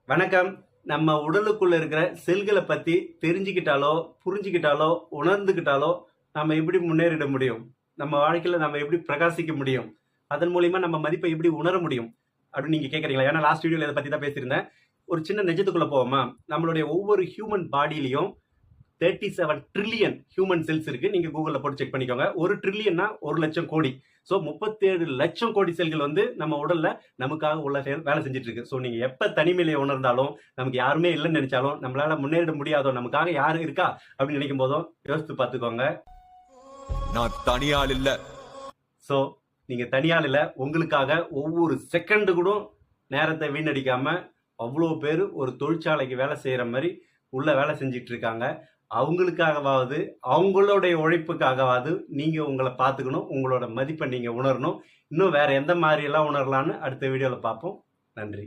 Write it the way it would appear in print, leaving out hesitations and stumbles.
வணக்கம். நம்ம உடலுக்குள்ள இருக்கிற செல்களை பத்தி தெரிஞ்சுக்கிட்டாலோ, புரிஞ்சுக்கிட்டாலோ, உணர்ந்துக்கிட்டாலோ, நம்ம எப்படி முன்னேறிட முடியும்? நம்ம வாழ்க்கையில நம்ம எப்படி பிரகாசிக்க முடியும்? அதன் மூலியமா நம்ம மதிப்பை எப்படி உணர முடியும்? அப்படின்னு நீங்க கேட்கறீங்களா? ஏன்னா லாஸ்ட் வீடியோல இதை பத்தி தான் பேசியிருந்தேன். ஒரு சின்ன நிஜத்துக்குள்ள போவோமா? நம்மளுடைய ஒவ்வொரு ஹியூமன் பாடியிலையும் 37 ட்ரில்லியன் ஹியூமன் செல்ஸ் இருக்கு. நீங்க கூகுள்ல போட்டு செக் பண்ணிக்கோங்க. 1 ட்ரில்லியன்னா 1 லட்சம் கோடி. ஸோ 37 லட்சம் கோடி செல்கள் வந்து நம்ம உடல்ல நமக்காக உள்ள வேலை செஞ்சுட்டு இருக்கு. ஸோ நீங்க எப்ப தனிமையில உணர்ந்தாலும், நமக்கு யாருமே இல்லைன்னு நினைச்சாலும், நம்மளால முன்னேறிட முடியாதோ, நமக்காக யாரும் இருக்கா அப்படின்னு நினைக்கும் போதும் யோசித்து பார்த்துக்கோங்க. நான் தனியாள் இல்ல. ஸோ நீங்க தனியாள் இல்ல. உங்களுக்காக ஒவ்வொரு செகண்டு கூட நேரத்தை வீணடிக்காம அவ்வளோ பேர் ஒரு தொழிற்சாலைக்கு வேலை செய்யற மாதிரி உள்ள வேலை செஞ்சுட்டு இருக்காங்க. அவங்களுக்காகவாவது, அவங்களுடைய உழைப்புக்காகவாவது நீங்க உங்களை பார்த்துக்கணும். உங்களோட மதிப்பை நீங்க உணரணும். இன்னும் வேற எந்த மாதிரி எல்லாம் உணரலான்னு அடுத்த வீடியோல பார்ப்போம். நன்றி.